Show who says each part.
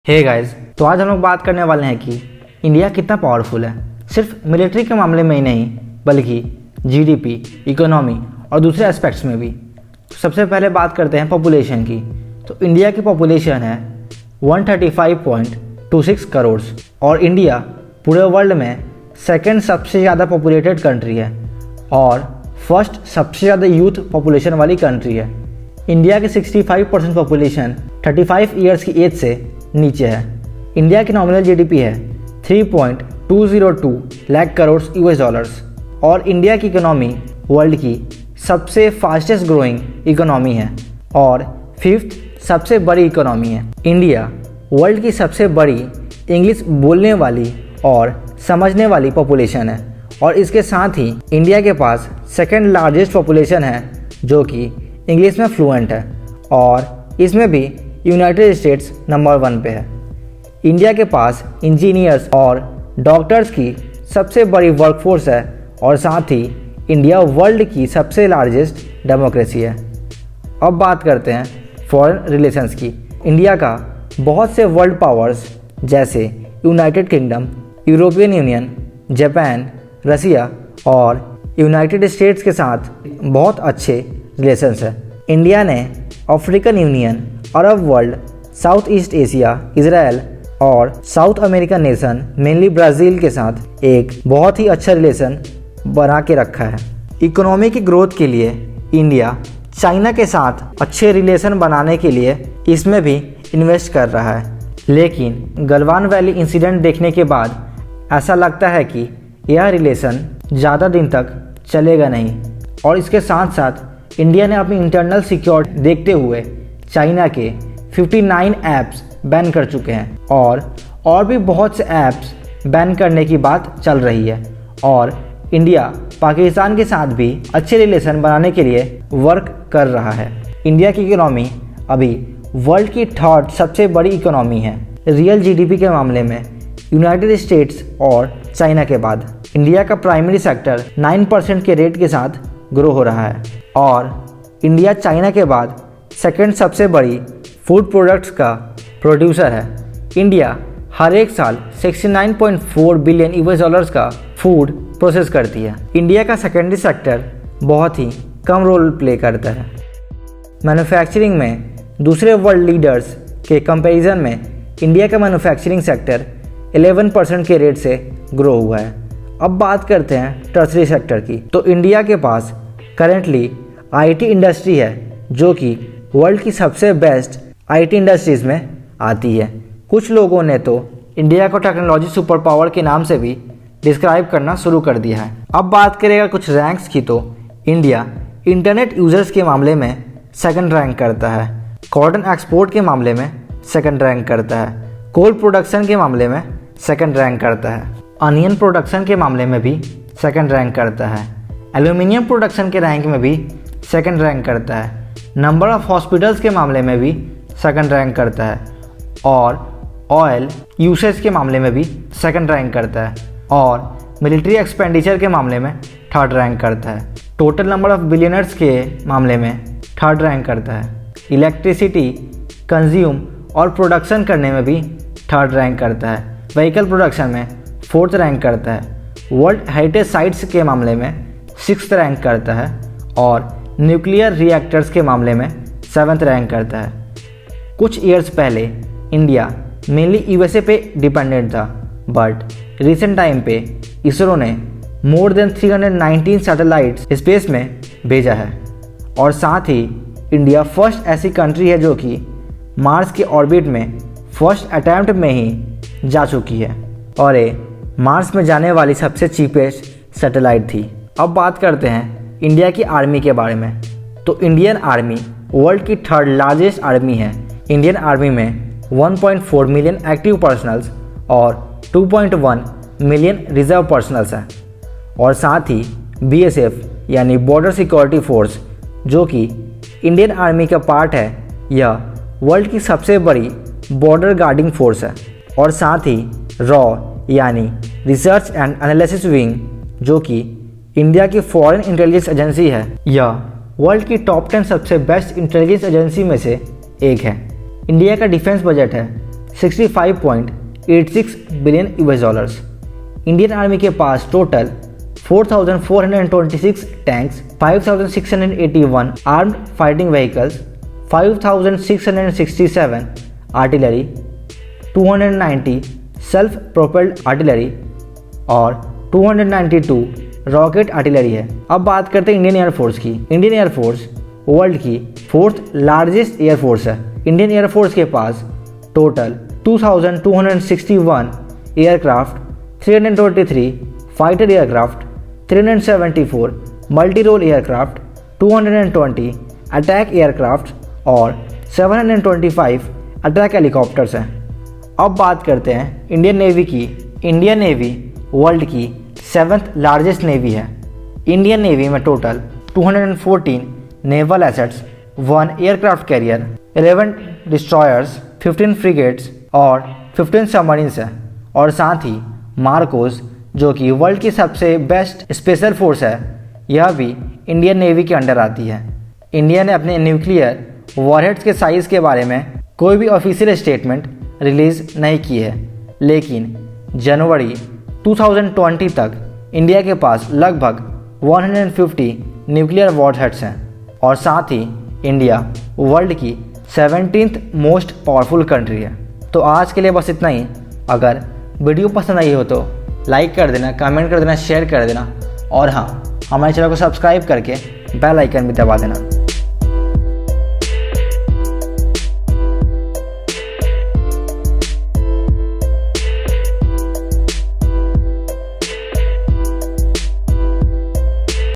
Speaker 1: Hey guys, तो आज हम लोग बात करने वाले हैं कि इंडिया कितना पावरफुल है। सिर्फ मिलिट्री के मामले में ही नहीं बल्कि जीडीपी, इकोनॉमी और दूसरे एस्पेक्ट्स में भी। तो सबसे पहले बात करते हैं पॉपुलेशन की। तो इंडिया की पॉपुलेशन है 135.26 करोड़ और इंडिया पूरे वर्ल्ड में सेकंड सबसे ज़्यादा पॉपुलेटेड कंट्री है और फर्स्ट सबसे ज़्यादा यूथ पॉपुलेशन वाली कंट्री है। इंडिया की 65% पॉपुलेशन 35 ईयर्स की एज से नीचे है। इंडिया की नॉमिनल जीडीपी है 3.202 लाख करोड़ यूएस डॉलर्स और इंडिया की इकोनॉमी वर्ल्ड की सबसे फास्टेस्ट ग्रोइंग इकोनॉमी है और फिफ्थ सबसे बड़ी इकोनॉमी है। इंडिया वर्ल्ड की सबसे बड़ी इंग्लिश बोलने वाली और समझने वाली पॉपुलेशन है और इसके साथ ही इंडिया के पास सेकंड लार्जेस्ट पॉपुलेशन है जो कि इंग्लिश में फ्लुएंट है और इसमें भी यूनाइटेड स्टेट्स नंबर 1 पे है। इंडिया के पास इंजीनियर्स और डॉक्टर्स की सबसे बड़ी वर्कफोर्स है और साथ ही इंडिया वर्ल्ड की सबसे लार्जेस्ट डेमोक्रेसी है। अब बात करते हैं फॉरेन रिलेशंस की। इंडिया का बहुत से वर्ल्ड पावर्स जैसे United Kingdom, European Union, Japan, Russia और यूनाइटेड स्टेट्स के साथ बहुत अच्छे रिलेशंस है। इंडिया ने African Union, Arab world, South East Asia, Israel और South American nation mainly Brazil के साथ एक बहुत ही अच्छा रिलेशन बना के रखा है। इकोनॉमी की ग्रोथ के लिए इंडिया चाइना के साथ अच्छे रिलेशन बनाने के लिए इसमें भी इन्वेस्ट कर रहा है, लेकिन गलवान वैली इंसिडेंट देखने के बाद ऐसा लगता है कि यह रिलेशन ज़्यादा दिन तक चलेगा नहीं और इसके साथ साथ इंडिया ने अपनी इंटरनल सिक्योरिटी देखते हुए चाइना के 59 ऐप्स बैन कर चुके हैं और भी बहुत से ऐप्स बैन करने की बात चल रही है और इंडिया पाकिस्तान के साथ भी अच्छे रिलेशन बनाने के लिए वर्क कर रहा है। इंडिया की इकोनॉमी अभी वर्ल्ड की थर्ड सबसे बड़ी इकोनॉमी है रियल जीडीपी के मामले में यूनाइटेड स्टेट्स और चाइना के बाद। इंडिया का प्राइमरी सेक्टर 9% के रेट के साथ ग्रो हो रहा है और इंडिया चाइना के बाद सेकंड सबसे बड़ी फूड प्रोडक्ट्स का प्रोड्यूसर है। इंडिया हर एक साल 69.4 बिलियन यूएस डॉलर्स का फूड प्रोसेस करती है। इंडिया का सेकेंडरी सेक्टर बहुत ही कम रोल प्ले करता है। मैन्युफैक्चरिंग में दूसरे वर्ल्ड लीडर्स के कंपैरिजन में इंडिया का मैन्युफैक्चरिंग सेक्टर 11% के रेट से ग्रो हुआ है। अब बात करते हैं टर्सरी सेक्टर की। तो इंडिया के पास करेंटली आईटी इंडस्ट्री है जो कि वर्ल्ड की सबसे बेस्ट आईटी इंडस्ट्रीज़ में आती है। कुछ लोगों ने तो इंडिया को टेक्नोलॉजी सुपर पावर के नाम से भी डिस्क्राइब करना शुरू कर दिया है। अब बात करेगा कुछ रैंक्स की तो इंडिया इंटरनेट यूजर्स के मामले में सेकंड रैंक करता है, कॉटन एक्सपोर्ट के मामले में सेकंड रैंक करता है, कोल प्रोडक्शन के मामले में सेकंड रैंक करता है, अनियन प्रोडक्शन के मामले में भी सेकंड रैंक करता है, एल्यूमिनियम प्रोडक्शन के रैंक में भी सेकंड रैंक करता है, नंबर ऑफ हॉस्पिटल्स के मामले में भी सेकंड रैंक करता है और ऑयल यूसेज के मामले में भी सेकंड रैंक करता है और मिलिट्री एक्सपेंडिचर के मामले में थर्ड रैंक करता है। टोटल नंबर ऑफ बिलियनर्स के मामले में थर्ड रैंक करता है। इलेक्ट्रिसिटी कंज्यूम और प्रोडक्शन करने में भी थर्ड रैंक करता है। व्हीकल प्रोडक्शन में फोर्थ रैंक करता है। वर्ल्ड हेरिटेज साइट्स के मामले में सिक्स्थ रैंक करता है और न्यूक्लियर रिएक्टर्स के मामले में 7th रैंक करता है। कुछ ईयर्स पहले इंडिया मेनली यूएसए पे डिपेंडेंट था बट रिसेंट टाइम पे इसरो ने मोर देन 319 सैटेलाइट्स स्पेस में भेजा है और साथ ही इंडिया फर्स्ट ऐसी कंट्री है जो कि मार्स के ऑर्बिट में फर्स्ट अटैम्प्ट में ही जा चुकी है और ये मार्स में जाने वाली सबसे चीपेस्ट सैटेलाइट थी। अब बात करते हैं इंडिया की आर्मी के बारे में। तो इंडियन आर्मी वर्ल्ड की थर्ड लार्जेस्ट आर्मी है। इंडियन आर्मी में 1.4 मिलियन एक्टिव पर्सनल्स और 2.1 मिलियन रिजर्व पर्सनल्स हैं और साथ ही बीएसएफ यानी बॉर्डर सिक्योरिटी फोर्स जो कि इंडियन आर्मी का पार्ट है, यह वर्ल्ड की सबसे बड़ी बॉर्डर गार्डिंग फोर्स है और साथ ही रॉ यानी रिसर्च एंड एनालिसिस विंग जो कि इंडिया की फॉरेन इंटेलिजेंस एजेंसी है, यह वर्ल्ड की टॉप 10 सबसे बेस्ट इंटेलिजेंस एजेंसी में से एक है। इंडिया का डिफेंस बजट है 65.86 billion US dollars. Indian army के पास total 4,426 tanks, 5,681 armed fighting vehicles, 5,667 artillery, 290 self propelled artillery और 292 रॉकेट आर्टिलरी है। अब बात करते हैं इंडियन एयरफोर्स की। इंडियन एयरफोर्स वर्ल्ड की 4th लार्जेस्ट एयरफोर्स है। इंडियन एयरफोर्स के पास total 2,261 aircraft, 323 fighter aircraft, 374 multi role aircraft, 220 attack aircraft और 725 अटैक हेलीकॉप्टर्स हैं। अब बात करते हैं इंडियन नेवी की। इंडियन नेवी वर्ल्ड की 7th लार्जेस्ट नेवी है। इंडियन नेवी में total 214 naval assets, 1 aircraft carrier, 11 destroyers, 15 frigates और 15 सबमरीन्स हैं। और साथ ही मार्कोस, जो कि वर्ल्ड की सबसे बेस्ट स्पेशल फोर्स है, यह भी इंडियन नेवी के अंडर आती है। इंडिया ने अपने न्यूक्लियर वॉरहेड्स के साइज़ के बारे में कोई भी ऑफिशियल स्टेटमेंट रिलीज़ नहीं की है, लेकिन जनवरी 2020 तक इंडिया के पास लगभग 150 न्यूक्लियर वॉरहेड्स हैं। और साथ ही इंडिया वर्ल्ड की 17th मोस्ट पावरफुल कंट्री है। तो आज के लिए बस इतना ही। अगर वीडियो पसंद आई हो तो लाइक कर देना, कमेंट कर देना, शेयर कर देना और हाँ, हमारे चैनल को सब्सक्राइब करके बेल आइकन भी दबा देना।